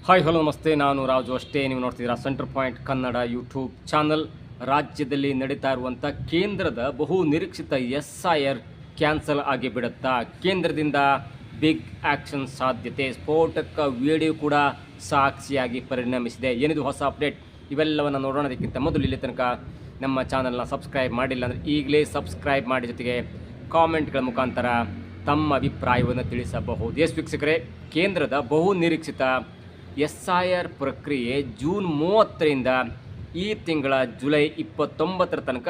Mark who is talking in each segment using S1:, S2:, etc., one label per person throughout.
S1: Hi hello ನಮಸ್ತೆ, ನಾನು ರಾಜು ಅಷ್ಟೇ. ನೀವು ನೋಡ್ತಿದ್ದೀರಾ centre point Kannada YouTube channel. ರಾಜ್ಯದಲ್ಲಿ ನಡೀತಾ ಇರುವಂಥ ಕೇಂದ್ರದ ಬಹು ನಿರೀಕ್ಷಿತ SIR ಕ್ಯಾನ್ಸಲ್ ಆಗಿಬಿಡುತ್ತಾ? ಕೇಂದ್ರದಿಂದ ಬಿಗ್ ಆ್ಯಕ್ಷನ್ ಸಾಧ್ಯತೆ, ಸ್ಫೋಟಕ ವಿಡಿಯೋ ಕೂಡ ಸಾಕ್ಷಿಯಾಗಿ ಪರಿಣಮಿಸಿದೆ. ಏನಿದು ಹೊಸ ಅಪ್ಡೇಟ್? ಇವೆಲ್ಲವನ್ನು ನೋಡೋಣದಕ್ಕಿಂತ ಮೊದಲು ಇಲ್ಲಿ ತನಕ ನಮ್ಮ ಚಾನಲ್ನ ಸಬ್ಸ್ಕ್ರೈಬ್ ಮಾಡಿಲ್ಲ ಅಂದರೆ ಈಗಲೇ ಸಬ್ಸ್ಕ್ರೈಬ್ ಮಾಡಿ, ಜೊತೆಗೆ ಕಾಮೆಂಟ್ಗಳ ಮುಖಾಂತರ ತಮ್ಮ ಅಭಿಪ್ರಾಯವನ್ನು ತಿಳಿಸಬಹುದು. ಎಸ್ ವೀಕ್ಷಕರೇ, ಕೇಂದ್ರದ ಬಹು ನಿರೀಕ್ಷಿತ SIR ಪ್ರಕ್ರಿಯೆ ಜೂನ್ 30ರಿಂದ ಈ ತಿಂಗಳ ಜುಲೈ 29ರ ತನಕ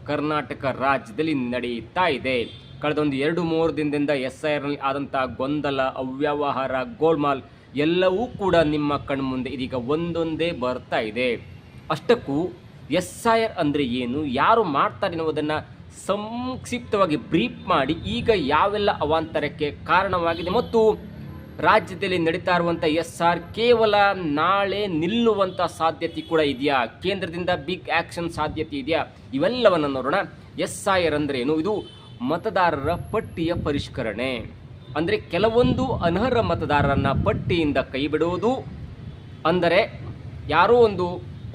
S1: ಕರ್ನಾಟಕ ರಾಜ್ಯದಲ್ಲಿ ನಡೆಯುತ್ತಾ ಇದೆ. ಕಳೆದ ಒಂದು 2-3 ದಿನದಿಂದ SIRನಲ್ಲಿ ಆದಂಥ ಗೊಂದಲ, ಅವ್ಯವಹಾರ, ಗೋಲ್ಮಾಲ್ ಎಲ್ಲವೂ ಕೂಡ ನಿಮ್ಮ ಕಣ್ಮುಂದೆ ಇದೀಗ ಒಂದೊಂದೇ ಬರ್ತಾ ಇದೆ. ಅಷ್ಟಕ್ಕೂ SIR ಅಂದರೆ ಏನು, ಯಾರು ಮಾಡ್ತಾರೆ ಅನ್ನೋದನ್ನು ಸಂಕ್ಷಿಪ್ತವಾಗಿ ಬ್ರೀಫ್ ಮಾಡಿ ಈಗ ಯಾವೆಲ್ಲ ಅವಾಂತರಕ್ಕೆ ಕಾರಣವಾಗಿದೆ ಮತ್ತು ರಾಜ್ಯದಲ್ಲಿ ನಡೀತಾ ಇರುವಂಥ SR ಕೇವಲ ನಾಳೆ ನಿಲ್ಲುವಂಥ ಸಾಧ್ಯತೆ ಕೂಡ ಇದೆಯಾ, ಕೇಂದ್ರದಿಂದ ಬಿಗ್ ಆ್ಯಕ್ಷನ್ ಸಾಧ್ಯತೆ ಇದೆಯಾ, ಇವೆಲ್ಲವನ್ನು ನೋಡೋಣ. SIR ಅಂದ್ರೇನು? ಇದು ಮತದಾರರ ಪಟ್ಟಿಯ ಪರಿಷ್ಕರಣೆ. ಅಂದರೆ ಕೆಲವೊಂದು ಅನರ್ಹ ಮತದಾರರನ್ನು ಪಟ್ಟಿಯಿಂದ ಕೈಬಿಡುವುದು. ಅಂದರೆ ಯಾರೋ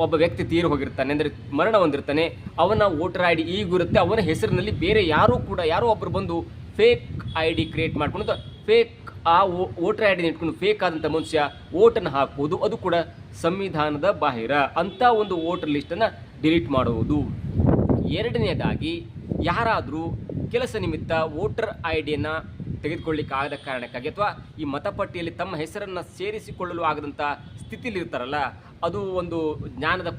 S1: ಒಬ್ಬ ವ್ಯಕ್ತಿ ತೀರು ಹೋಗಿರ್ತಾನೆ, ಅಂದರೆ ಮರಣ ಹೊಂದಿರ್ತಾನೆ, ಅವನ ವೋಟರ್ ID ಈಗಿರುತ್ತೆ, ಅವನ ಹೆಸರಿನಲ್ಲಿ ಬೇರೆ ಯಾರೋ ಒಬ್ಬರು ಬಂದು ಫೇಕ್ ID ಕ್ರಿಯೇಟ್ ಮಾಡ್ಕೊಂಡು ಫೇಕ್ ಆ ವೋಟರ್ ID ಇಟ್ಕೊಂಡು ಫೇಕ್ ಆದಂಥ ಮನುಷ್ಯ ವೋಟನ್ನು ಹಾಕುವುದು, ಅದು ಕೂಡ ಸಂವಿಧಾನದ ಬಾಹಿರ. ಅಂಥ ಒಂದು ವೋಟರ್ ಲಿಸ್ಟನ್ನು ಡಿಲೀಟ್ ಮಾಡುವುದು. ಎರಡನೇದಾಗಿ, ಯಾರಾದರೂ ಕೆಲಸ ನಿಮಿತ್ತ ವೋಟರ್ IDಯನ್ನು ತೆಗೆದುಕೊಳ್ಳಿಕ್ಕೆ ಆಗದ ಕಾರಣಕ್ಕಾಗಿ ಅಥವಾ ಈ ಮತಪಟ್ಟಿಯಲ್ಲಿ ತಮ್ಮ ಹೆಸರನ್ನು ಸೇರಿಸಿಕೊಳ್ಳಲು ಆಗದಂಥ ಸ್ಥಿತಿಲಿರ್ತಾರಲ್ಲ, ಅದು ಒಂದು ಜ್ಞಾನದ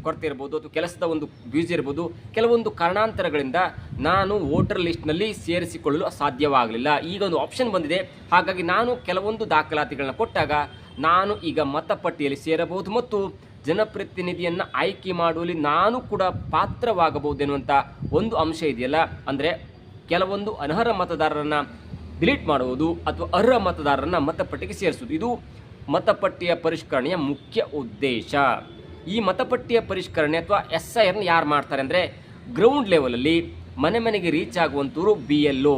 S1: ಕೊರತೆ ಇರ್ಬೋದು ಅಥವಾ ಕೆಲಸದ ಒಂದು ಬ್ಯೂಸಿ ಇರ್ಬೋದು, ಕೆಲವೊಂದು ಕಾರಣಾಂತರಗಳಿಂದ ನಾನು ವೋಟರ್ ಲಿಸ್ಟ್ನಲ್ಲಿ ಸೇರಿಸಿಕೊಳ್ಳಲು ಸಾಧ್ಯವಾಗಲಿಲ್ಲ. ಈಗ ಒಂದು ಆಪ್ಷನ್ ಬಂದಿದೆ, ಹಾಗಾಗಿ ನಾನು ಕೆಲವೊಂದು ದಾಖಲಾತಿಗಳನ್ನ ಕೊಟ್ಟಾಗ ನಾನು ಈಗ ಮತಪಟ್ಟಿಯಲ್ಲಿ ಸೇರಬಹುದು ಮತ್ತು ಜನಪ್ರತಿನಿಧಿಯನ್ನು ಆಯ್ಕೆ ಮಾಡುವಲ್ಲಿ ನಾನು ಕೂಡ ಪಾತ್ರವಾಗಬಹುದು ಎನ್ನುವಂಥ ಒಂದು ಅಂಶ ಇದೆಯಲ್ಲ. ಅಂದರೆ ಕೆಲವೊಂದು ಅನರ್ಹ ಮತದಾರರನ್ನು ಡಿಲೀಟ್ ಮಾಡುವುದು ಅಥವಾ ಅರ್ಹ ಮತದಾರರನ್ನು ಮತಪಟ್ಟಿಗೆ ಸೇರಿಸುವುದು, ಇದು ಮತಪಟ್ಟಿಯ ಪರಿಷ್ಕರಣೆಯ ಮುಖ್ಯ ಉದ್ದೇಶ. ಈ ಮತಪಟ್ಟಿಯ ಪರಿಷ್ಕರಣೆ ಅಥವಾ SIRನ ಯಾರು ಮಾಡ್ತಾರೆ ಅಂದರೆ ಗ್ರೌಂಡ್ ಲೆವೆಲಲ್ಲಿ ಮನೆ ಮನೆಗೆ ರೀಚ್ ಆಗುವಂಥವರು BLO,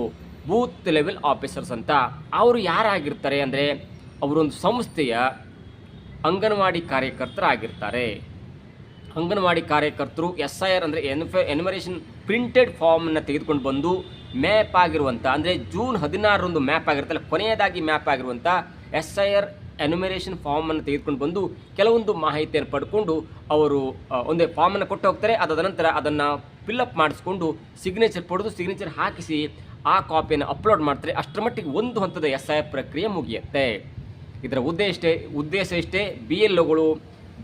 S1: ಬೂತ್ ಲೆವೆಲ್ ಆಫೀಸರ್ಸ್ ಅಂತ. ಅವರು ಯಾರಾಗಿರ್ತಾರೆ ಅಂದರೆ ಅವರೊಂದು ಸಂಸ್ಥೆಯ ಅಂಗನವಾಡಿ ಕಾರ್ಯಕರ್ತರಾಗಿರ್ತಾರೆ. ಅಂಗನವಾಡಿ ಕಾರ್ಯಕರ್ತರು SIR ಅಂದರೆ ಎನ್ಯುಮರೇಷನ್ ಪ್ರಿಂಟೆಡ್ ಫಾರ್ಮನ್ನು ತೆಗೆದುಕೊಂಡು ಬಂದು ಮ್ಯಾಪ್ ಆಗಿರುವಂಥ, ಅಂದರೆ ಜೂನ್ 16ರಂದು ಮ್ಯಾಪ್ ಆಗಿರುತ್ತಲ್ಲ, ಕೊನೆಯದಾಗಿ ಮ್ಯಾಪ್ ಆಗಿರುವಂಥ SIR ಎನ್ಯುಮರೇಷನ್ ಫಾರ್ಮನ್ನು ತೆಗೆದುಕೊಂಡು ಬಂದು ಕೆಲವೊಂದು ಮಾಹಿತಿಯನ್ನು ಪಡ್ಕೊಂಡು ಅವರು ಒಂದೇ ಫಾರ್ಮನ್ನು ಕೊಟ್ಟು ಹೋಗ್ತಾರೆ. ಅದಾದ ನಂತರ ಅದನ್ನು ಫಿಲ್ಅಪ್ ಮಾಡಿಸ್ಕೊಂಡು ಸಿಗ್ನೇಚರ್ ಪಡೆದು ಸಿಗ್ನೇಚರ್ ಹಾಕಿಸಿ ಆ ಕಾಪಿಯನ್ನು ಅಪ್ಲೋಡ್ ಮಾಡ್ತಾರೆ. ಅಷ್ಟರ ಮಟ್ಟಿಗೆ ಒಂದು ಹಂತದ SIR ಪ್ರಕ್ರಿಯೆ ಮುಗಿಯುತ್ತೆ. ಇದರ ಉದ್ದೇಶ ಇಷ್ಟೇ, BLOಗಳು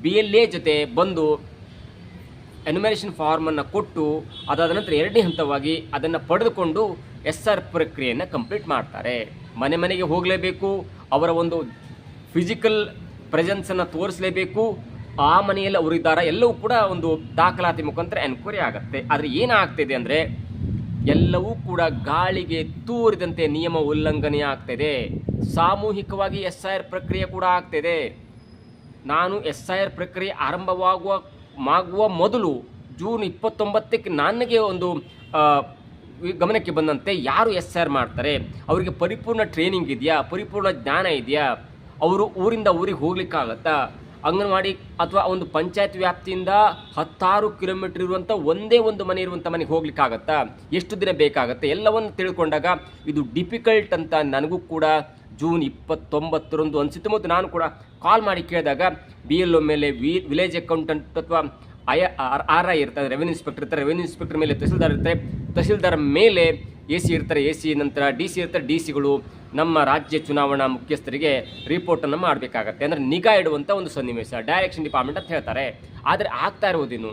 S1: BLA ಜೊತೆ ಬಂದು ಎನ್ಯುಮರೇಷನ್ ಫಾರ್ಮನ್ನು ಕೊಟ್ಟು ಅದಾದ ನಂತರ ಎರಡನೇ ಹಂತವಾಗಿ ಅದನ್ನು ಪಡೆದುಕೊಂಡು SR ಪ್ರಕ್ರಿಯೆಯನ್ನು ಕಂಪ್ಲೀಟ್ ಮಾಡ್ತಾರೆ. ಮನೆ ಮನೆಗೆ ಹೋಗಲೇಬೇಕು, ಅವರ ಒಂದು ಫಿಸಿಕಲ್ ಪ್ರೆಸೆನ್ಸನ್ನು ತೋರಿಸಲೇಬೇಕು, ಆ ಮನೆಯಲ್ಲಿ ಅವರಿದ್ದಾರೆ ಎಲ್ಲವೂ ಕೂಡ ಒಂದು ದಾಖಲಾತಿ ಮುಖಾಂತರ ಎನ್ಕ್ವೈರಿ ಆಗುತ್ತೆ. ಆದರೆ ಏನಾಗ್ತಿದೆ ಅಂದರೆ ಎಲ್ಲವೂ ಕೂಡ ಗಾಳಿಗೆ ತೂರಿದಂತೆ ನಿಯಮ ಉಲ್ಲಂಘನೆ ಆಗ್ತಿದೆ. ಸಾಮೂಹಿಕವಾಗಿ SIR ಪ್ರಕ್ರಿಯೆ ಕೂಡ ಆಗ್ತಿದೆ. ನಾನು SIR ಪ್ರಕ್ರಿಯೆ ಆರಂಭವಾಗುವ ಮೊದಲು ಜೂನ್ 29ಕ್ಕೆ ನನಗೆ ಒಂದು ಗಮನಕ್ಕೆ ಬಂದಂತೆ ಯಾರು SIR ಮಾಡ್ತಾರೆ, ಅವರಿಗೆ ಪರಿಪೂರ್ಣ ಟ್ರೈನಿಂಗ್ ಇದೆಯಾ, ಪರಿಪೂರ್ಣ ಜ್ಞಾನ ಇದೆಯಾ, ಅವರು ಊರಿಂದ ಊರಿಗೆ ಹೋಗ್ಲಿಕ್ಕಾಗತ್ತಾ, ಅಂಗನವಾಡಿ ಅಥವಾ ಒಂದು ಪಂಚಾಯತ್ ವ್ಯಾಪ್ತಿಯಿಂದ 10 ಕಿಲೋಮೀಟರ್ ಇರುವಂಥ ಒಂದೇ ಒಂದು ಮನೆ ಇರುವಂಥ ಮನೆಗೆ ಹೋಗ್ಲಿಕ್ಕಾಗತ್ತಾ, ಎಷ್ಟು ದಿನ ಬೇಕಾಗುತ್ತೆ, ಎಲ್ಲವನ್ನು ತಿಳ್ಕೊಂಡಾಗ ಇದು ಡಿಫಿಕಲ್ಟ್ ಅಂತ ನನಗೂ ಕೂಡ ಜೂನ್ 29ರಂದು ಅನಿಸಿತು. ಮತ್ತು ನಾನು ಕೂಡ ಕಾಲ್ ಮಾಡಿ ಕೇಳಿದಾಗ BLO ಮೇಲೆ ವಿಲೇಜ್ ಅಕೌಂಟೆಂಟ್ ಅಥವಾ RI ಇರ್ತಾರೆ, ರೆವೆನ್ಯೂ ಇನ್ಸ್ಪೆಕ್ಟರ್ ಇರ್ತಾರೆ, ರೆವೆನ್ಯೂ ಇನ್ಸ್ಪೆಕ್ಟರ್ ಮೇಲೆ ತಹಸೀಲ್ದಾರ್ ಇರ್ತಾರೆ, ತಹಸೀಲ್ದಾರ್ ಮೇಲೆ AC ಇರ್ತಾರೆ, AC ನಂತರ DC ಇರ್ತಾರೆ, DCಗಳು ನಮ್ಮ ರಾಜ್ಯ ಚುನಾವಣಾ ಮುಖ್ಯಸ್ಥರಿಗೆ ರಿಪೋರ್ಟನ್ನು ಮಾಡಬೇಕಾಗತ್ತೆ. ಅಂದರೆ ನಿಗಾ ಇಡುವಂಥ ಒಂದು ಸನ್ನಿವೇಶ, ಡೈರೆಕ್ಷನ್ ಡಿಪಾರ್ಟ್ಮೆಂಟ್ ಅಂತ ಹೇಳ್ತಾರೆ. ಆದರೆ ಆಗ್ತಾ ಇರೋದೇನು,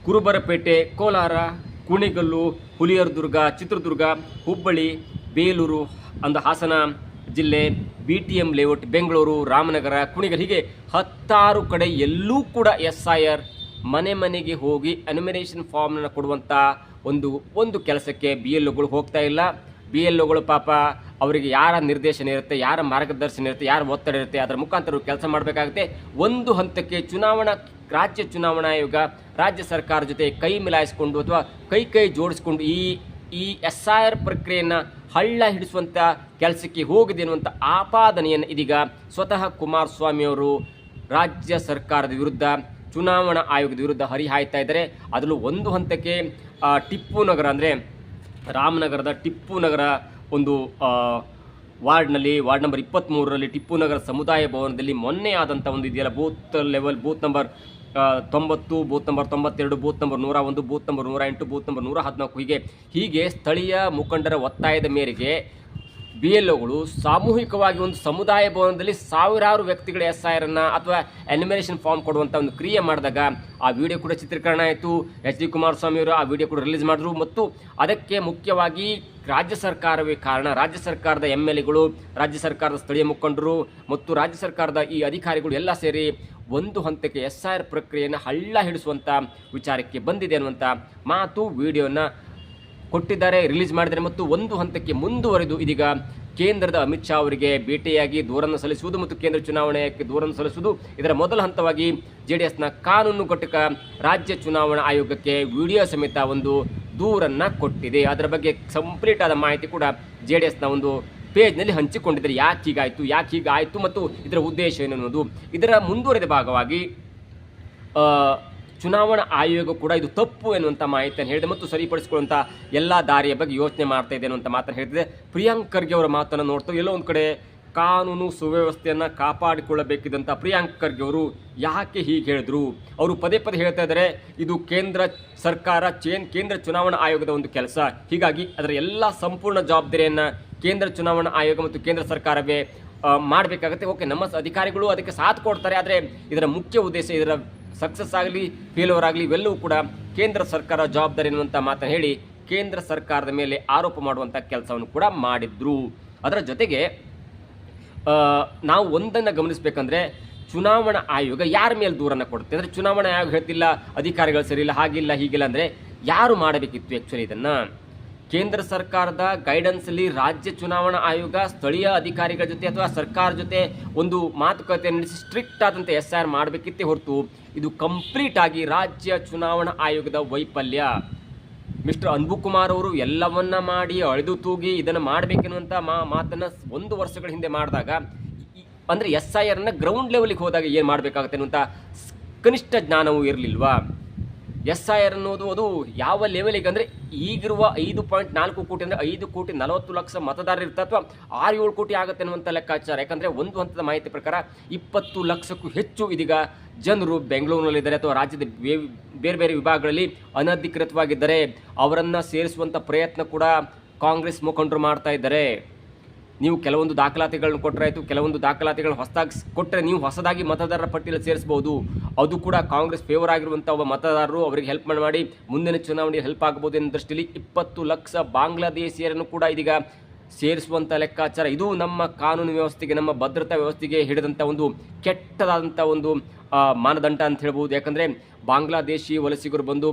S1: ಕುರುಬರಪೇಟೆ, ಕೋಲಾರ, ಕುಣಿಗಲ್ಲು, ಹುಲಿಯರ್ದುರ್ಗ, ಚಿತ್ರದುರ್ಗ, ಹುಬ್ಬಳ್ಳಿ, ಬೇಲೂರು ಅಂದ ಹಾಸನ ಜಿಲ್ಲೆ, BTM ಲೇಔಟ್, ಬೆಂಗಳೂರು, ರಾಮನಗರ, ಕುಣಿಗಲ್, ಹೀಗೆ 10 ಕಡೆ ಎಲ್ಲೂ ಕೂಡ SIR ಮನೆ ಮನೆಗೆ ಹೋಗಿ ಎನ್ಯುಮರೇಷನ್ ಫಾರ್ಮನ್ನು ಕೊಡುವಂಥ ಒಂದು ಕೆಲಸಕ್ಕೆ BLOಗಳು ಹೋಗ್ತಾ ಇಲ್ಲ. BLOಗಳು ಪಾಪ ಅವರಿಗೆ ಯಾರ ನಿರ್ದೇಶನ ಇರುತ್ತೆ, ಯಾರ ಮಾರ್ಗದರ್ಶನ ಇರುತ್ತೆ, ಯಾರ ಒತ್ತಡ ಇರುತ್ತೆ, ಅದರ ಮುಖಾಂತರ ಕೆಲಸ ಮಾಡಬೇಕಾಗುತ್ತೆ. ಒಂದು ಹಂತಕ್ಕೆ ರಾಜ್ಯ ಚುನಾವಣಾ ಆಯೋಗ ರಾಜ್ಯ ಸರ್ಕಾರ ಜೊತೆ ಕೈ ಮಿಲಾಯಿಸಿಕೊಂಡು ಅಥವಾ ಕೈ ಜೋಡಿಸ್ಕೊಂಡು ಈ ಈ SIR ಪ್ರಕ್ರಿಯೆಯನ್ನು ಹಳ್ಳ ಹಿಡಿಸುವಂಥ ಕೆಲಸಕ್ಕೆ ಹೋಗಿದೆ ಅನ್ನುವಂಥ ಆಪಾದನೆಯನ್ನು ಇದೀಗ ಸ್ವತಃ ಕುಮಾರಸ್ವಾಮಿಯವರು ರಾಜ್ಯ ಸರ್ಕಾರದ ವಿರುದ್ಧ, ಚುನಾವಣಾ ಆಯೋಗದ ವಿರುದ್ಧ ಹರಿಹಾಯ್ತಾ ಇದ್ದಾರೆ. ಅದರಲ್ಲೂ ಒಂದು ಹಂತಕ್ಕೆ ಟಿಪ್ಪು ನಗರ ಅಂದರೆ ರಾಮನಗರದ ಟಿಪ್ಪು ನಗರ ಒಂದು ವಾರ್ಡ್ ನಂಬರ್ 23ರಲ್ಲಿ ಟಿಪ್ಪು ನಗರ ಸಮುದಾಯ ಭವನದಲ್ಲಿ ಮೊನ್ನೆ ಆದಂಥ ಒಂದು ಇದೆಯಲ್ಲ booth number 90, booth number 92, booth number 101, booth number 108, booth number 114 ಹೀಗೆ ಸ್ಥಳೀಯ ಮುಖಂಡರ ಒತ್ತಾಯದ ಮೇರೆಗೆ BLOಗಳು ಸಾಮೂಹಿಕವಾಗಿ ಒಂದು ಸಮುದಾಯ ಭವನದಲ್ಲಿ ಸಾವಿರಾರು ವ್ಯಕ್ತಿಗಳ SIR ಅಥವಾ ಎನ್ಯುಮರೇಷನ್ ಫಾರ್ಮ್ ಕೊಡುವಂಥ ಒಂದು ಕ್ರಿಯೆ ಮಾಡಿದಾಗ ಆ ವಿಡಿಯೋ ಕೂಡ ಚಿತ್ರೀಕರಣ ಆಯಿತು. HD ಕುಮಾರಸ್ವಾಮಿ ಅವರು ಆ ವಿಡಿಯೋ ಕೂಡ ರಿಲೀಸ್ ಮಾಡಿದ್ರು. ಮತ್ತು ಅದಕ್ಕೆ ಮುಖ್ಯವಾಗಿ ರಾಜ್ಯ ಸರ್ಕಾರವೇ ಕಾರಣ. ರಾಜ್ಯ ಸರ್ಕಾರದ MLAಗಳು, ರಾಜ್ಯ ಸರ್ಕಾರದ ಸ್ಥಳೀಯ ಮುಖಂಡರು ಮತ್ತು ರಾಜ್ಯ ಸರ್ಕಾರದ ಈ ಅಧಿಕಾರಿಗಳು ಎಲ್ಲ ಸೇರಿ ಒಂದು ಹಂತಕ್ಕೆ SIR ಪ್ರಕ್ರಿಯೆಯನ್ನು ಹಳ್ಳ ಹಿಡಿಸುವಂಥ ವಿಚಾರಕ್ಕೆ ಬಂದಿದೆ ಅನ್ನುವಂಥ ಮಾತು ವಿಡಿಯೋನ ಕೊಟ್ಟಿದ್ದಾರೆ, ರಿಲೀಸ್ ಮಾಡಿದ್ದಾರೆ. ಮತ್ತು ಒಂದು ಹಂತಕ್ಕೆ ಮುಂದುವರೆದು ಇದೀಗ ಕೇಂದ್ರದ ಅಮಿತ್ ಶಾ ಅವರಿಗೆ ಭೇಟಿಯಾಗಿ ದೂರನ್ನು ಸಲ್ಲಿಸುವುದು ಮತ್ತು ಕೇಂದ್ರ ಚುನಾವಣೆ ಆಯೋಗಕ್ಕೆ ದೂರನ್ನು ಸಲ್ಲಿಸುವುದು, ಇದರ ಮೊದಲ ಹಂತವಾಗಿ JDSನ ಕಾನೂನು ಘಟಕ ರಾಜ್ಯ ಚುನಾವಣಾ ಆಯೋಗಕ್ಕೆ ವಿಡಿಯೋ ಸಮೇತ ಒಂದು ದೂರನ್ನು ಕೊಟ್ಟಿದೆ. ಅದರ ಬಗ್ಗೆ ಕಂಪ್ಲೀಟ್ ಆದ ಮಾಹಿತಿ ಕೂಡ JDSನ ಒಂದು ಪೇಜ್ನಲ್ಲಿ ಹಂಚಿಕೊಂಡಿದ್ದಾರೆ. ಯಾಕೆ ಹೀಗಾಯಿತು ಮತ್ತು ಇದರ ಉದ್ದೇಶ ಏನು ಅನ್ನೋದು. ಇದರ ಮುಂದುವರೆದ ಭಾಗವಾಗಿ ಚುನಾವಣಾ ಆಯೋಗ ಕೂಡ ಇದು ತಪ್ಪು ಎನ್ನುವಂಥ ಮಾಹಿತಿಯನ್ನು ಹೇಳಿದೆ ಮತ್ತು ಸರಿಪಡಿಸಿಕೊಳ್ಳುವಂಥ ಎಲ್ಲ ದಾರಿಯ ಬಗ್ಗೆ ಯೋಚನೆ ಮಾಡ್ತಾ ಇದೆ ಅನ್ನುವಂಥ ಮಾತನ್ನು ಹೇಳ್ತಿದೆ. ಪ್ರಿಯಾಂಕ್ ಖರ್ಗೆ ಅವರ ಮಾತನ್ನು ನೋಡ್ತಾ ಎಲ್ಲೋ ಒಂದು ಕಡೆ ಕಾನೂನು ಸುವ್ಯವಸ್ಥೆಯನ್ನು ಕಾಪಾಡಿಕೊಳ್ಳಬೇಕಿದ್ದಂಥ ಪ್ರಿಯಾಂಕ್ ಖರ್ಗೆ ಅವರು ಯಾಕೆ ಹೀಗೆ ಹೇಳಿದ್ರು? ಅವರು ಪದೇ ಹೇಳ್ತಾ ಇದ್ದಾರೆ, ಇದು ಕೇಂದ್ರ ಚುನಾವಣಾ ಆಯೋಗದ ಒಂದು ಕೆಲಸ, ಹೀಗಾಗಿ ಅದರ ಎಲ್ಲ ಸಂಪೂರ್ಣ ಜವಾಬ್ದಾರಿಯನ್ನು ಕೇಂದ್ರ ಚುನಾವಣಾ ಆಯೋಗ ಮತ್ತು ಕೇಂದ್ರ ಸರ್ಕಾರವೇ ಮಾಡಬೇಕಾಗುತ್ತೆ. ಓಕೆ, ನಮ್ಮ ಅಧಿಕಾರಿಗಳು ಅದಕ್ಕೆ ಸಾಥ್ ಕೊಡ್ತಾರೆ, ಆದರೆ ಇದರ ಮುಖ್ಯ ಉದ್ದೇಶ, ಇದರ ಸಕ್ಸಸ್ ಆಗಲಿ ಫೇಲ್ಯೂರ್ ಆಗಲಿ ಇವೆಲ್ಲವೂ ಕೂಡ ಕೇಂದ್ರ ಸರ್ಕಾರ ಜವಾಬ್ದಾರಿ ಎನ್ನುವಂಥ ಮಾತನ್ನು ಹೇಳಿ ಕೇಂದ್ರ ಸರ್ಕಾರದ ಮೇಲೆ ಆರೋಪ ಮಾಡುವಂಥ ಕೆಲಸವನ್ನು ಕೂಡ ಮಾಡಿದ್ರು. ಅದರ ಜೊತೆಗೆ ನಾವು ಒಂದನ್ನು ಗಮನಿಸಬೇಕಂದ್ರೆ, ಚುನಾವಣಾ ಆಯೋಗ ಯಾರ ಮೇಲೆ ದೂರನ್ನು ಕೊಡುತ್ತೆ ಅಂದರೆ, ಚುನಾವಣಾ ಆಯೋಗ ಹೇಳ್ತಿಲ್ಲ ಅಧಿಕಾರಿಗಳು ಸರಿಯಿಲ್ಲ, ಹಾಗಿಲ್ಲ ಹೀಗಿಲ್ಲ ಅಂದರೆ ಯಾರು ಮಾಡಬೇಕಿತ್ತು ಆ್ಯಕ್ಚುಲಿ ಇದನ್ನು? ಕೇಂದ್ರ ಸರ್ಕಾರದ ಗೈಡೆನ್ಸಲ್ಲಿ ರಾಜ್ಯ ಚುನಾವಣಾ ಆಯೋಗ ಸ್ಥಳೀಯ ಅಧಿಕಾರಿಗಳ ಜೊತೆ ಅಥವಾ ಸರ್ಕಾರ ಜೊತೆ ಒಂದು ಮಾತುಕತೆ ನಡೆಸಿ ಸ್ಟ್ರಿಕ್ಟ್ ಆದಂಥ SIR ಮಾಡಬೇಕಿತ್ತೇ ಹೊರತು ಇದು ಕಂಪ್ಲೀಟ್ ಆಗಿ ರಾಜ್ಯ ಚುನಾವಣಾ ಆಯೋಗದ ವೈಫಲ್ಯ. ಮಿಸ್ಟರ್ ಅನ್ಬುಕುಮಾರ್ ಅವರು ಎಲ್ಲವನ್ನ ಮಾಡಿ ಅಳೆದು ತೂಗಿ ಇದನ್ನು ಮಾಡಬೇಕೆನ್ನುವಂಥ ಮಾತನ್ನು 1 ವರ್ಷಗಳ ಹಿಂದೆ ಮಾಡಿದಾಗ, ಅಂದರೆ SIRನ ಗ್ರೌಂಡ್ ಲೆವೆಲ್ಗೆ ಹೋದಾಗ ಏನು ಮಾಡಬೇಕಾಗುತ್ತೆ ಅನ್ನುವಂಥ ಕನಿಷ್ಠ ಜ್ಞಾನವೂ ಇರಲಿಲ್ವಾ? SIR ಅನ್ನೋದು ಅದು ಯಾವ ಲೆವೆಲಿಗೆ ಅಂದರೆ, ಈಗಿರುವ 5.4 ಕೋಟಿ ಅಂದರೆ 5,40,00,000 ಮತದಾರರು ಇರ್ತಾರೆ, ಅಥವಾ 6-7 ಕೋಟಿ ಆಗುತ್ತೆ ಅನ್ನುವಂಥ ಲೆಕ್ಕಾಚಾರ. ಯಾಕಂದರೆ ಒಂದು ಹಂತದ ಮಾಹಿತಿ ಪ್ರಕಾರ 20 ಲಕ್ಷಕ್ಕೂ ಹೆಚ್ಚು ಇದೀಗ ಜನರು ಬೆಂಗಳೂರಿನಲ್ಲಿದ್ದಾರೆ ಅಥವಾ ರಾಜ್ಯದ ಬೇರೆ ಬೇರೆ ವಿಭಾಗಗಳಲ್ಲಿ ಅನಧಿಕೃತವಾಗಿದ್ದರೆ ಅವರನ್ನು ಸೇರಿಸುವಂಥ ಪ್ರಯತ್ನ ಕೂಡ ಕಾಂಗ್ರೆಸ್ ಮುಖಂಡರು ಮಾಡ್ತಾ ಇದ್ದಾರೆ. ನೀವು ಕೆಲವೊಂದು ದಾಖಲಾತಿಗಳನ್ನು ಕೊಟ್ಟರಾಯಿತು, ಕೆಲವೊಂದು ದಾಖಲಾತಿಗಳನ್ನು ಹೊಸದಾಗಿ ಕೊಟ್ಟರೆ ನೀವು ಹೊಸದಾಗಿ ಮತದಾರರ ಪಟ್ಟಿಯಲ್ಲಿ ಸೇರಿಸಬಹುದು. ಅದು ಕೂಡ ಕಾಂಗ್ರೆಸ್ ಫೇವರ್ ಆಗಿರುವಂಥ ಒಬ್ಬ ಮತದಾರರು, ಅವರಿಗೆ ಹೆಲ್ಪ್ ಮಾಡಿ ಮುಂದಿನ ಚುನಾವಣೆಗೆ ಹೆಲ್ಪ್ ಆಗಬಹುದು ಎನ್ನುವ ದೃಷ್ಟಿಯಲ್ಲಿ 20 ಲಕ್ಷ ಬಾಂಗ್ಲಾದೇಶಿಯರನ್ನು ಕೂಡ ಇದೀಗ ಸೇರಿಸುವಂಥ ಲೆಕ್ಕಾಚಾರ. ಇದು ನಮ್ಮ ಕಾನೂನು ವ್ಯವಸ್ಥೆಗೆ, ನಮ್ಮ ಭದ್ರತಾ ವ್ಯವಸ್ಥೆಗೆ ಹಿಡಿದಂಥ ಒಂದು ಕೆಟ್ಟದಾದಂಥ ಒಂದು ಮಾನದಂಡ ಅಂತ ಹೇಳ್ಬೋದು. ಯಾಕಂದರೆ ಬಾಂಗ್ಲಾದೇಶಿ ವಲಸಿಗರು ಬಂದು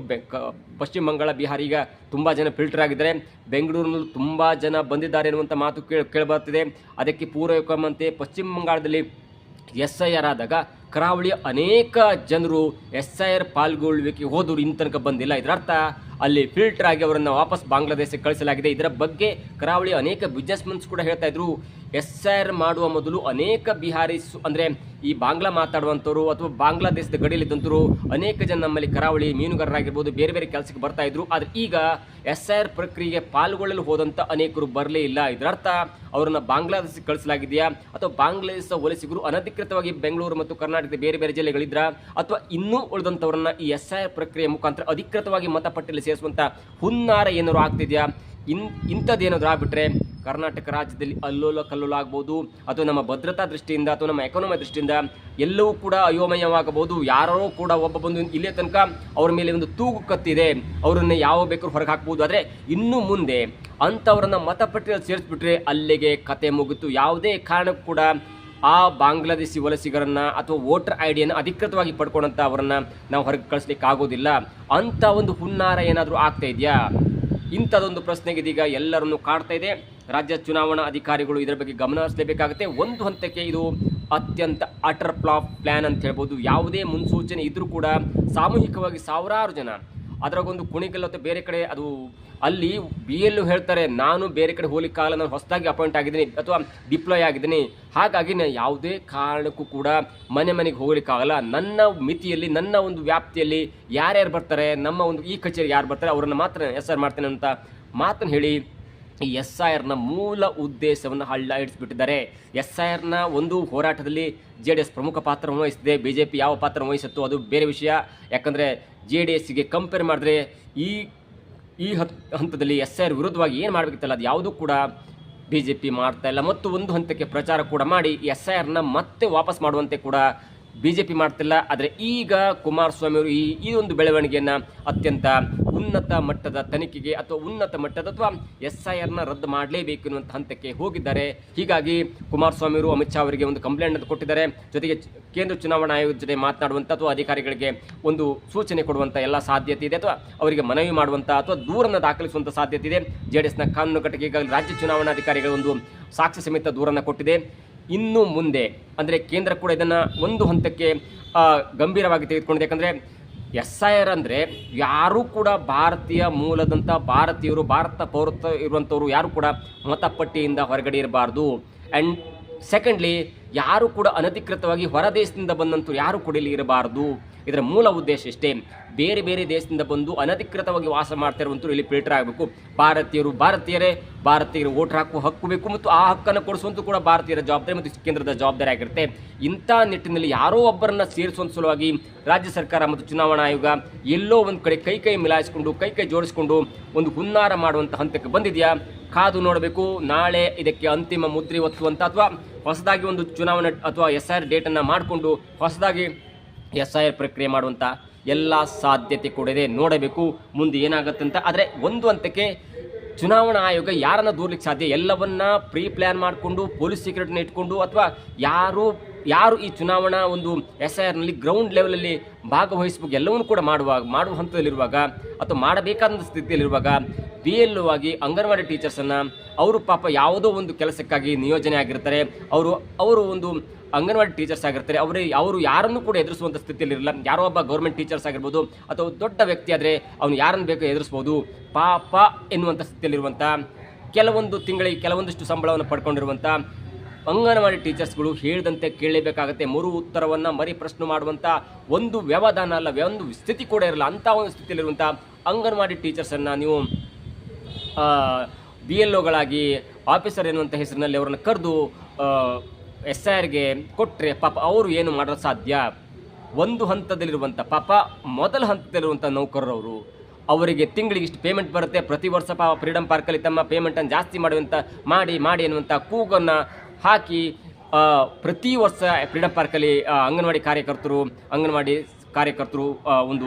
S1: ಪಶ್ಚಿಮ ಬಂಗಾಳ, ಬಿಹಾರ ಈಗ ತುಂಬ ಜನ ಫಿಲ್ಟರ್ ಆಗಿದ್ದಾರೆ. ಬೆಂಗಳೂರಿನಲ್ಲಿ ತುಂಬ ಜನ ಬಂದಿದ್ದಾರೆ ಎನ್ನುವಂಥ ಮಾತು ಕೇಳಿಬರ್ತಿದೆ. ಅದಕ್ಕೆ ಪೂರಕವಂತೆ ಪಶ್ಚಿಮ ಬಂಗಾಳದಲ್ಲಿ SIR ಆದಾಗ ಕರಾವಳಿಯ ಅನೇಕ ಜನರು SIR ಪಾಲ್ಗೊಳ್ಳುವಿಕೆ ಹೋದರು, ಇನ್ನು ತನಕ ಬಂದಿಲ್ಲ. ಇದರರ್ಥ ಅಲ್ಲಿ ಫಿಲ್ಟರ್ ಆಗಿ ಅವರನ್ನು ವಾಪಸ್ ಬಾಂಗ್ಲಾದೇಶಕ್ಕೆ ಕಳಿಸಲಾಗಿದೆ. ಇದರ ಬಗ್ಗೆ ಕರಾವಳಿಯ ಅನೇಕ ಬಿಸ್ನೆಸ್ಮನ್ಸ್ ಕೂಡ ಹೇಳ್ತಾ ಇದ್ರು, SIR ಮಾಡುವ ಮೊದಲು ಅನೇಕ ಬಿಹಾರೀಸ್ ಅಂದರೆ ಈ ಬಾಂಗ್ಲಾ ಮಾತಾಡುವಂಥವ್ರು ಅಥವಾ ಬಾಂಗ್ಲಾದೇಶದ ಗಡಿಯಲ್ಲಿದ್ದಂಥವ್ರು ಅನೇಕ ಜನ ನಮ್ಮಲ್ಲಿ ಕರಾವಳಿ ಮೀನುಗಾರರಾಗಿರ್ಬೋದು, ಬೇರೆ ಬೇರೆ ಕೆಲಸಕ್ಕೆ ಬರ್ತಾ ಇದ್ರು. ಆದರೆ ಈಗ SIR ಪ್ರಕ್ರಿಯೆಗೆ ಪಾಲ್ಗೊಳ್ಳಲು ಹೋದಂಥ ಅನೇಕರು ಬರಲೇ ಇಲ್ಲ. ಇದರರ್ಥ ಅವರನ್ನು ಬಾಂಗ್ಲಾದೇಶಕ್ಕೆ ಕಳಿಸಲಾಗಿದೆಯಾ, ಅಥವಾ ಬಾಂಗ್ಲಾದೇಶ ವಲಸಿಗರು ಅನಧಿಕೃತವಾಗಿ ಬೆಂಗಳೂರು ಮತ್ತು ಕರ್ನಾಟಕದ ಬೇರೆ ಬೇರೆ ಜಿಲ್ಲೆಗಳಿದ್ರ, ಅಥವಾ ಇನ್ನೂ ಉಳಿದಂಥವ್ರನ್ನ ಈ SIR ಪ್ರಕ್ರಿಯೆ ಮುಖಾಂತರ ಅಧಿಕೃತವಾಗಿ ಮತಪಟ್ಟಿಯಲ್ಲಿ ಸೇರಿಸುವಂಥ ಹುನ್ನಾರ ಏನಾದ್ರು ಆಗ್ತಿದೆಯಾ? ಇಂಥದ್ದೇನಾದರೂ ಆಗಿಬಿಟ್ರೆ ಕರ್ನಾಟಕ ರಾಜ್ಯದಲ್ಲಿ ಅಲ್ಲೋಲ ಕಲ್ಲೋಲ ಆಗ್ಬೋದು, ಅಥವಾ ನಮ್ಮ ಭದ್ರತಾ ದೃಷ್ಟಿಯಿಂದ ಅಥವಾ ನಮ್ಮ ಎಕಾನಮಿ ದೃಷ್ಟಿಯಿಂದ ಎಲ್ಲವೂ ಕೂಡ ಅಯೋಮಯವಾಗಬಹುದು. ಯಾರೋ ಕೂಡ ಒಬ್ಬ ಬಂದು ಇಲ್ಲೇ ತನಕ ಅವ್ರ ಮೇಲೆ ಒಂದು ತೂಗು ಕತ್ತಿದೆ, ಅವರನ್ನು ಯಾವ ಬೇಕಾದ್ರೂ ಹೊರಗೆ ಹಾಕ್ಬೋದು. ಆದರೆ ಇನ್ನು ಮುಂದೆ ಅಂಥವ್ರನ್ನ ಮತಪಟ್ಟಿಯಲ್ಲಿ ಸೇರಿಸ್ಬಿಟ್ರೆ ಅಲ್ಲಿಗೆ ಕತೆ ಮುಗಿತು. ಯಾವುದೇ ಕಾರಣಕ್ಕೂ ಕೂಡ ಆ ಬಾಂಗ್ಲಾದೇಶಿ ವಲಸಿಗರನ್ನ ಅಥವಾ ವೋಟರ್ ID ಅಧಿಕೃತವಾಗಿ ಪಡ್ಕೊಂಡಂಥ ಅವರನ್ನು ನಾವು ಹೊರಗೆ ಕಳಿಸ್ಲಿಕ್ಕೆ ಆಗೋದಿಲ್ಲ. ಅಂಥ ಒಂದು ಹುನ್ನಾರ ಏನಾದರೂ ಆಗ್ತಾ ಇದೆಯಾ? ಇಂಥದ್ದೊಂದು ಪ್ರಶ್ನೆಗೆ ಇದೀಗ ಎಲ್ಲರನ್ನು ಕಾಡ್ತಾ ಇದೆ. ರಾಜ್ಯ ಚುನಾವಣಾ ಅಧಿಕಾರಿಗಳು ಇದರ ಬಗ್ಗೆ ಗಮನ ಹರಿಸಲೇಬೇಕಾಗುತ್ತೆ. ಒಂದು ಹಂತಕ್ಕೆ ಇದು ಅತ್ಯಂತ ಅಟರ್ ಫ್ಲಾಪ್ ಪ್ಲ್ಯಾನ್ ಅಂತ ಹೇಳ್ಬೋದು. ಯಾವುದೇ ಮುನ್ಸೂಚನೆ ಇದ್ರೂ ಕೂಡ ಸಾಮೂಹಿಕವಾಗಿ ಸಾವಿರಾರು ಜನ ಅದರಾಗೊಂದು ಕುಣಿಗಲ್ ಅಥವಾ ಬೇರೆ ಕಡೆ ಅದು ಅಲ್ಲಿ ಬಿ ಎಲ್ ಹೇಳ್ತಾರೆ ನಾನು ಬೇರೆ ಕಡೆ ಹೋಗ್ಲಿಕ್ಕಾಗಲ್ಲ, ನಾನು ಹೊಸದಾಗಿ ಅಪಾಯಿಂಟ್ ಆಗಿದ್ದೀನಿ ಅಥವಾ ಡಿಪ್ಲಾಯ್ ಆಗಿದ್ದೀನಿ, ಹಾಗಾಗಿ ನಾನು ಯಾವುದೇ ಕಾರಣಕ್ಕೂ ಕೂಡ ಮನೆಗೆ ಹೋಗ್ಲಿಕ್ಕಾಗಲ್ಲ, ನನ್ನ ಮಿತಿಯಲ್ಲಿ ನನ್ನ ಒಂದು ವ್ಯಾಪ್ತಿಯಲ್ಲಿ ಯಾರ್ಯಾರು ಬರ್ತಾರೆ, ನಮ್ಮ ಒಂದು ಈ ಕಚೇರಿ ಯಾರು ಬರ್ತಾರೆ ಅವರನ್ನು ಮಾತ್ರ SIR ಮಾಡ್ತೇನೆ ಅಂತ ಮಾತನ್ನು ಹೇಳಿ ಈ SIRನ ಮೂಲ ಉದ್ದೇಶವನ್ನು ಇಡಿಸ್ಬಿಟ್ಟಿದ್ದಾರೆ. SIRನ ಒಂದು ಹೋರಾಟದಲ್ಲಿ JDS ಪ್ರಮುಖ ಪಾತ್ರವನ್ನು ವಹಿಸಿದೆ. BJP ಯಾವ ಪಾತ್ರ ವಹಿಸುತ್ತೋ ಅದು ಬೇರೆ ವಿಷಯ. ಯಾಕಂದರೆ JDSಗೆ ಕಂಪೇರ್ ಮಾಡಿದ್ರೆ ಈ ಹಂತದಲ್ಲಿ SIR ವಿರುದ್ಧವಾಗಿ ಏನು ಮಾಡಬೇಕಿತ್ತಲ್ಲ ಅದು ಯಾವುದೂ ಕೂಡ BJP ಮಾಡ್ತಾ ಇಲ್ಲ. ಮತ್ತು ಒಂದು ಹಂತಕ್ಕೆ ಪ್ರಚಾರ ಕೂಡ ಮಾಡಿ SIRನ ಮತ್ತೆ ವಾಪಸ್ ಮಾಡುವಂತೆ ಕೂಡ BJP ಮಾಡ್ತಿಲ್ಲ. ಆದರೆ ಈಗ ಕುಮಾರಸ್ವಾಮಿ ಅವರು ಈ ಒಂದು ಬೆಳವಣಿಗೆಯನ್ನು ಅತ್ಯಂತ ಉನ್ನತ ಮಟ್ಟದ ತನಿಖೆಗೆ ಅಥವಾ ಉನ್ನತ ಮಟ್ಟದ ಅಥವಾ SIRನ ರದ್ದು ಮಾಡಲೇಬೇಕು ಎನ್ನುವಂಥ ಹಂತಕ್ಕೆ ಹೋಗಿದ್ದಾರೆ. ಹೀಗಾಗಿ ಕುಮಾರಸ್ವಾಮಿ ಅವರು ಅಮಿತ್ ಶಾ ಅವರಿಗೆ ಒಂದು ಕಂಪ್ಲೇಂಟ್ ಅಂತ ಕೊಟ್ಟಿದ್ದಾರೆ. ಜೊತೆಗೆ ಕೇಂದ್ರ ಚುನಾವಣಾ ಆಯೋಗದ ಜೊತೆ ಮಾತನಾಡುವಂಥ ಅಥವಾ ಅಧಿಕಾರಿಗಳಿಗೆ ಒಂದು ಸೂಚನೆ ಕೊಡುವಂಥ ಎಲ್ಲ ಸಾಧ್ಯತೆ ಇದೆ, ಅಥವಾ ಅವರಿಗೆ ಮನವಿ ಮಾಡುವಂಥ ಅಥವಾ ದೂರನ್ನು ದಾಖಲಿಸುವಂಥ ಸಾಧ್ಯತೆ ಇದೆ. JDSನ ಕಾನೂನು ಘಟಕ ಈಗಾಗಲೇ ರಾಜ್ಯ ಚುನಾವಣಾಧಿಕಾರಿಗಳು ಒಂದು ಸಾಕ್ಷ್ಯ ಸಮೇತ ದೂರನ್ನು ಕೊಟ್ಟಿದೆ. ಇನ್ನು ಮುಂದೆ ಅಂದರೆ ಕೇಂದ್ರ ಕೂಡ ಇದನ್ನು ಒಂದು ಹಂತಕ್ಕೆ ಗಂಭೀರವಾಗಿ ತೆಗೆದುಕೊಂಡಿದೆ. ಯಾಕಂದರೆ SIR ಅಂದರೆ ಯಾರೂ ಕೂಡ ಭಾರತೀಯ ಮೂಲದಂಥ ಭಾರತೀಯರು, ಭಾರತ ಪೌರತ್ವ ಇರುವಂಥವ್ರು ಯಾರು ಕೂಡ ಮತಪಟ್ಟಿಯಿಂದ ಹೊರಗಡೆ ಇರಬಾರ್ದು. ಆ್ಯಂಡ್ ಸೆಕೆಂಡ್ಲಿ ಯಾರು ಕೂಡ ಅನಧಿಕೃತವಾಗಿ ಹೊರ ದೇಶದಿಂದ ಬಂದಂಥವ್ರು ಯಾರು ಕೂಡ ಇಲ್ಲಿ ಇರಬಾರ್ದು. ಇದರ ಮೂಲ ಉದ್ದೇಶ ಇಷ್ಟೇ. ಬೇರೆ ಬೇರೆ ದೇಶದಿಂದ ಬಂದು ಅನಧಿಕೃತವಾಗಿ ವಾಸ ಮಾಡ್ತಾ ಇರುವಂಥವ್ರು ಇಲ್ಲಿ ಫಿಲ್ಟರ್ ಆಗಬೇಕು. ಭಾರತೀಯರು ವೋಟ್ ಹಾಕುವ ಹಕ್ಕು ಬೇಕು, ಮತ್ತು ಆ ಹಕ್ಕನ್ನು ಕೊಡಿಸುವಂತೂ ಕೂಡ ಭಾರತೀಯರ ಜವಾಬ್ದಾರಿ ಮತ್ತು ಕೇಂದ್ರದ ಜವಾಬ್ದಾರಿ ಆಗಿರುತ್ತೆ. ಇಂಥ ನಿಟ್ಟಿನಲ್ಲಿ ಯಾರೋ ಒಬ್ಬರನ್ನ ಸೇರಿಸುವಂಥ ಸಲುವಾಗಿ ರಾಜ್ಯ ಸರ್ಕಾರ ಮತ್ತು ಚುನಾವಣಾ ಆಯೋಗ ಎಲ್ಲೋ ಒಂದು ಕಡೆ ಕೈ ಮಿಲಾಯಿಸಿಕೊಂಡು ಕೈ ಜೋಡಿಸಿಕೊಂಡು ಒಂದು ಹುನ್ನಾರ ಮಾಡುವಂಥ ಹಂತಕ್ಕೆ ಬಂದಿದೆಯಾ? ಕಾದು ನೋಡಬೇಕು. ನಾಳೆ ಇದಕ್ಕೆ ಅಂತಿಮ ಮುದ್ರೆ ಒತ್ತುವಂಥ ಅಥವಾ ಹೊಸದಾಗಿ ಒಂದು ಚುನಾವಣೆ ಅಥವಾ SIR ಡೇಟನ್ನು ಮಾಡಿಕೊಂಡು ಹೊಸದಾಗಿ SIR ಪ್ರಕ್ರಿಯೆ ಮಾಡುವಂಥ ಎಲ್ಲ ಸಾಧ್ಯತೆ ಕೂಡ ಇದೆ. ನೋಡಬೇಕು ಮುಂದೆ ಏನಾಗುತ್ತಂತ. ಆದರೆ ಒಂದು ಹಂತಕ್ಕೆ ಚುನಾವಣಾ ಆಯೋಗ ಯಾರನ್ನ ದೂರ್ಲಿಕ್ಕೆ ಸಾಧ್ಯ? ಎಲ್ಲವನ್ನ ಪ್ರೀ ಪ್ಲ್ಯಾನ್ ಮಾಡಿಕೊಂಡು ಪೊಲೀಸ್ ಸೀಕ್ರೆಟ್ನ ಇಟ್ಕೊಂಡು ಅಥವಾ ಯಾರು ಈ ಚುನಾವಣಾ ಒಂದು SIRನಲ್ಲಿ ಗ್ರೌಂಡ್ ಲೆವೆಲಲ್ಲಿ ಭಾಗವಹಿಸಬೇಕು ಎಲ್ಲವನ್ನೂ ಕೂಡ ಮಾಡುವ ಹಂತದಲ್ಲಿರುವಾಗ ಅಥವಾ ಮಾಡಬೇಕಾದ ಸ್ಥಿತಿಯಲ್ಲಿರುವಾಗ BLO ಆಗಿ ಅಂಗನವಾಡಿ ಟೀಚರ್ಸನ್ನು ಅವರು ಪಾಪ ಯಾವುದೋ ಒಂದು ಕೆಲಸಕ್ಕಾಗಿ ನಿಯೋಜನೆ ಆಗಿರ್ತಾರೆ. ಅವರು ಒಂದು ಅಂಗನವಾಡಿ ಟೀಚರ್ಸ್ ಆಗಿರ್ತಾರೆ. ಅವರು ಯಾರನ್ನು ಕೂಡ ಎದುರಿಸುವಂಥ ಸ್ಥಿತಿಯಲ್ಲಿರಲ್ಲ. ಯಾರೋ ಒಬ್ಬ ಗೌರ್ಮೆಂಟ್ ಟೀಚರ್ಸ್ ಆಗಿರ್ಬೋದು ಅಥವಾ ದೊಡ್ಡ ವ್ಯಕ್ತಿ ಆದರೆ ಅವನು ಯಾರನ್ನು ಬೇಕೋ ಎದುರಿಸ್ಬೋದು. ಪಾಪ ಎನ್ನುವಂಥ ಸ್ಥಿತಿಯಲ್ಲಿರುವಂಥ ಕೆಲವೊಂದು ತಿಂಗಳಿಗೆ ಕೆಲವೊಂದಿಷ್ಟು ಸಂಬಳವನ್ನು ಪಡ್ಕೊಂಡಿರುವಂಥ ಅಂಗನವಾಡಿ ಟೀಚರ್ಸ್ಗಳು ಹೇಳಿದಂತೆ ಕೇಳಲೇಬೇಕಾಗತ್ತೆ. ಮರು ಉತ್ತರವನ್ನು ಮರಿ ಪ್ರಶ್ನೆ ಮಾಡುವಂಥ ಒಂದು ವ್ಯವಧಾನ ಅಲ್ಲ, ಒಂದು ಸ್ಥಿತಿ ಕೂಡ ಇರಲ್ಲ. ಅಂಥ ಒಂದು ಸ್ಥಿತಿಯಲ್ಲಿರುವಂಥ ಅಂಗನವಾಡಿ ಟೀಚರ್ಸನ್ನು ನೀವು BLOಗಳಾಗಿ ಆಫೀಸರ್ ಎನ್ನುವಂಥ ಹೆಸರಿನಲ್ಲಿ ಅವರನ್ನು ಕರೆದು SIRಗೆ ಕೊಟ್ಟರೆ ಪಾಪ ಅವರು ಏನು ಮಾಡಲು ಸಾಧ್ಯ? ಒಂದು ಹಂತದಲ್ಲಿರುವಂಥ ಪಾಪ ಮೊದಲ ಹಂತದಲ್ಲಿರುವಂಥ ನೌಕರರವರು, ಅವರಿಗೆ ತಿಂಗಳಿಗೆ ಇಷ್ಟು ಪೇಮೆಂಟ್ ಬರುತ್ತೆ, ಪ್ರತಿ ವರ್ಷ ಫ್ರೀಡಮ್ ಪಾರ್ಕಲ್ಲಿ ತಮ್ಮ ಪೇಮೆಂಟನ್ನು ಜಾಸ್ತಿ ಮಾಡಿ ಎನ್ನುವಂಥ ಕೂಗನ್ನು ಹಾಕಿ ಪ್ರತಿ ವರ್ಷ ಫ್ರೀಡಮ್ ಪಾರ್ಕಲ್ಲಿ ಅಂಗನವಾಡಿ ಕಾರ್ಯಕರ್ತರು ಒಂದು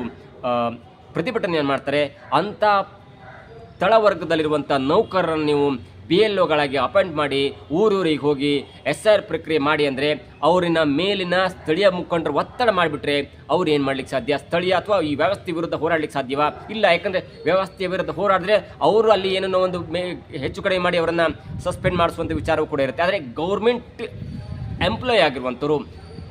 S1: ಪ್ರತಿಭಟನೆಯನ್ನು ಮಾಡ್ತಾರೆ. ಅಂಥ ತಳವರ್ಗದಲ್ಲಿರುವಂಥ ನೌಕರರನ್ನು ನೀವು BLOಗಳಾಗಿ ಅಪಾಯಿಂಟ್ ಮಾಡಿ ಊರೂರಿಗೆ ಹೋಗಿ SIR ಪ್ರಕ್ರಿಯೆ ಮಾಡಿ ಅಂದರೆ ಅವರಿನ ಮೇಲಿನ ಸ್ಥಳೀಯ ಮುಖಂಡರು ಒತ್ತಡ ಮಾಡಿಬಿಟ್ರೆ ಅವ್ರು ಏನು ಮಾಡ್ಲಿಕ್ಕೆ ಸಾಧ್ಯ? ಸ್ಥಳೀಯ ಅಥವಾ ಈ ವ್ಯವಸ್ಥೆ ವಿರುದ್ಧ ಹೋರಾಡಲಿಕ್ಕೆ ಸಾಧ್ಯವಾ? ಇಲ್ಲ. ಯಾಕಂದರೆ ವ್ಯವಸ್ಥೆಯ ವಿರುದ್ಧ ಹೋರಾಡಿದ್ರೆ ಅವರು ಅಲ್ಲಿ ಏನೋ ಒಂದು ಹೆಚ್ಚು ಕಡಿಮೆ ಮಾಡಿ ಅವರನ್ನು ಸಸ್ಪೆಂಡ್ ಮಾಡಿಸುವಂಥ ವಿಚಾರವೂ ಕೂಡ ಇರುತ್ತೆ. ಆದರೆ ಗೌರ್ಮೆಂಟ್ ಎಂಪ್ಲಾಯ್ ಆಗಿರುವಂಥವ್ರು,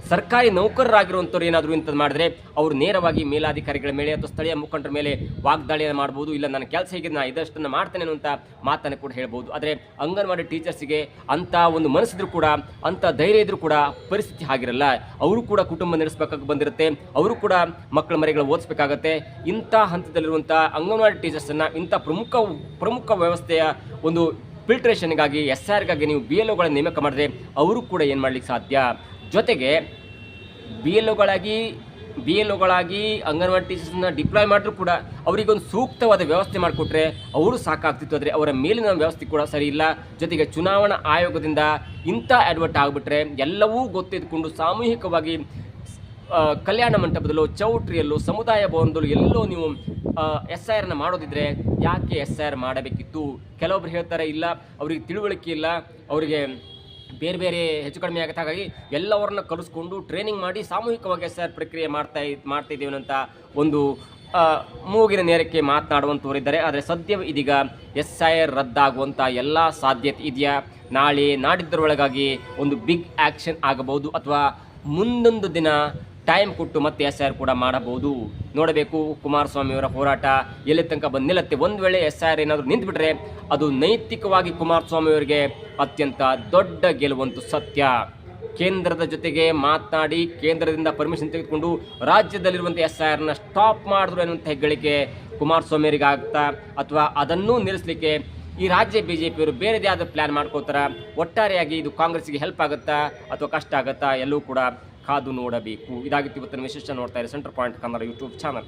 S1: ಸರ್ಕಾರಿ ನೌಕರರಾಗಿರುವಂಥವ್ರು ಏನಾದರೂ ಇಂಥದ್ದು ಮಾಡಿದ್ರೆ ಅವರು ನೇರವಾಗಿ ಮೇಲಾಧಿಕಾರಿಗಳ ಮೇಲೆ ಅಥವಾ ಸ್ಥಳೀಯ ಮುಖಂಡರ ಮೇಲೆ ವಾಗ್ದಾಳಿಯನ್ನು ಮಾಡ್ಬೋದು. ಇಲ್ಲ ನನ್ನ ಕೆಲಸ ಹೀಗೆ ನಾನು ಇದಷ್ಟನ್ನು ಮಾಡ್ತೇನೆ ಅನ್ನುವಂಥ ಮಾತನ್ನು ಕೂಡ ಹೇಳ್ಬೋದು. ಆದರೆ ಅಂಗನವಾಡಿ ಟೀಚರ್ಸಿಗೆ ಅಂಥ ಒಂದು ಮನಸ್ಸಿದ್ರೂ ಕೂಡ, ಅಂಥ ಧೈರ್ಯ ಇದ್ರೂ ಕೂಡ ಪರಿಸ್ಥಿತಿ ಆಗಿರಲ್ಲ. ಅವರು ಕೂಡ ಕುಟುಂಬ ನಡೆಸಬೇಕಾಗಿ ಬಂದಿರುತ್ತೆ, ಅವರು ಕೂಡ ಮಕ್ಕಳ ಮರಿಗಳು ಓದಿಸ್ಬೇಕಾಗತ್ತೆ. ಇಂಥ ಹಂತದಲ್ಲಿರುವಂಥ ಅಂಗನವಾಡಿ ಟೀಚರ್ಸನ್ನು ಇಂಥ ಪ್ರಮುಖ ವ್ಯವಸ್ಥೆಯ ಒಂದು ಫಿಲ್ಟ್ರೇಷನ್ಗಾಗಿ SIRಗಾಗಿ ನೀವು BLOಗಳ ನೇಮಕ ಮಾಡಿದ್ರೆ ಅವರು ಕೂಡ ಏನು ಮಾಡಲಿಕ್ಕೆ ಸಾಧ್ಯ? ಜೊತೆಗೆ BLOಗಳಾಗಿ ಅಂಗನವಾಡಿ ಟೀಚರ್ಸ್ನ ಡಿಪ್ಲಾಯ್ ಮಾಡಿದ್ರು ಕೂಡ ಅವರಿಗೊಂದು ಸೂಕ್ತವಾದ ವ್ಯವಸ್ಥೆ ಮಾಡಿಕೊಟ್ರೆ ಅವರು ಸಾಕಾಗ್ತಿತ್ತು. ಆದರೆ ಅವರ ಮೇಲಿನ ವ್ಯವಸ್ಥೆ ಕೂಡ ಸರಿ ಇಲ್ಲ. ಜೊತೆಗೆ ಚುನಾವಣಾ ಆಯೋಗದಿಂದ ಇಂಥ ಅಡ್ವರ್ಟ್ ಆಗಿಬಿಟ್ರೆ ಎಲ್ಲವೂ ಗೊತ್ತಿದ್ದುಕೊಂಡು ಸಾಮೂಹಿಕವಾಗಿ ಕಲ್ಯಾಣ ಮಂಟಪದಲ್ಲೋ, ಚೌಟ್ರಿಯಲ್ಲೋ, ಸಮುದಾಯ ಭವನದಲ್ಲೂ ಎಲ್ಲೋ ನೀವು SIRನ ಮಾಡೋದಿದ್ರೆ ಯಾಕೆ SIR ಮಾಡಬೇಕಿತ್ತು? ಕೆಲವೊಬ್ರು ಹೇಳ್ತಾರೆ ಇಲ್ಲ ಅವರಿಗೆ ತಿಳುವಳಿಕೆ ಇಲ್ಲ, ಅವರಿಗೆ ಬೇರೆ ಬೇರೆ ಹೆಚ್ಚು ಕಡಿಮೆ ಆಗುತ್ತೆ, ಹಾಗಾಗಿ ಎಲ್ಲವರನ್ನ ಕಲಿಸ್ಕೊಂಡು ಟ್ರೈನಿಂಗ್ ಮಾಡಿ ಸಾಮೂಹಿಕವಾಗಿ SIR ಪ್ರಕ್ರಿಯೆ ಮಾಡ್ತಾ ಇದ್ದೇವೆ ಅಂತ ಒಂದು ಮೂಗಿನ ನೇರಕ್ಕೆ ಮಾತನಾಡುವಂಥವರಿದ್ದಾರೆ. ಆದರೆ ಸದ್ಯ ಇದೀಗ SIR ರದ್ದಾಗುವಂಥ ಎಲ್ಲ ಸಾಧ್ಯತೆ ಇದೆಯಾ? ನಾಳೆ ನಾಡಿದ್ದರೊಳಗಾಗಿ ಒಂದು ಬಿಗ್ ಆ್ಯಕ್ಷನ್ ಆಗಬಹುದು, ಅಥವಾ ಮುಂದೊಂದು ದಿನ ಟೈಮ್ ಕೊಟ್ಟು ಮತ್ತೆ SIR ಕೂಡ ಮಾಡಬಹುದು. ನೋಡಬೇಕು ಕುಮಾರಸ್ವಾಮಿಯವರ ಹೋರಾಟ ಎಲ್ಲಿ ತನಕ ಬಂದು ನಿಲ್ಲತ್ತೆ. ಒಂದು ವೇಳೆ SIR ಏನಾದರೂ ನಿಂತುಬಿಟ್ರೆ ಅದು ನೈತಿಕವಾಗಿ ಕುಮಾರಸ್ವಾಮಿಯವರಿಗೆ ಅತ್ಯಂತ ದೊಡ್ಡ ಗೆಲುವಂತೂ ಸತ್ಯ. ಕೇಂದ್ರದ ಜೊತೆಗೆ ಮಾತನಾಡಿ ಕೇಂದ್ರದಿಂದ ಪರ್ಮಿಷನ್ ತೆಗೆದುಕೊಂಡು ರಾಜ್ಯದಲ್ಲಿರುವಂಥ SIRನ ಸ್ಟಾಪ್ ಮಾಡಿದ್ರು ಅನ್ನುವಂಥ ಹೆಗ್ಗಳಿಕೆ ಕುಮಾರಸ್ವಾಮಿಯವರಿಗೆ ಆಗ್ತಾ, ಅಥವಾ ಅದನ್ನೂ ನಿಲ್ಲಿಸಲಿಕ್ಕೆ ಈ ರಾಜ್ಯ BJPಯವರು ಬೇರೆದೇ ಆದ ಪ್ಲ್ಯಾನ್ ಮಾಡ್ಕೋತಾರ? ಒಟ್ಟಾರೆಯಾಗಿ ಇದು ಕಾಂಗ್ರೆಸ್ಗೆ ಹೆಲ್ಪ್ ಆಗುತ್ತಾ ಅಥವಾ ಕಷ್ಟ ಆಗುತ್ತಾ? ಎಲ್ಲವೂ ಕೂಡ ಕಾದು ನೋಡಬೇಕು. ಇದಾಗಿತ್ತು ಇವತ್ತಿನ ವಿಶೇಷ. ನೋಡ್ತಾ ಇರಿ centre point Kannada YouTube channel.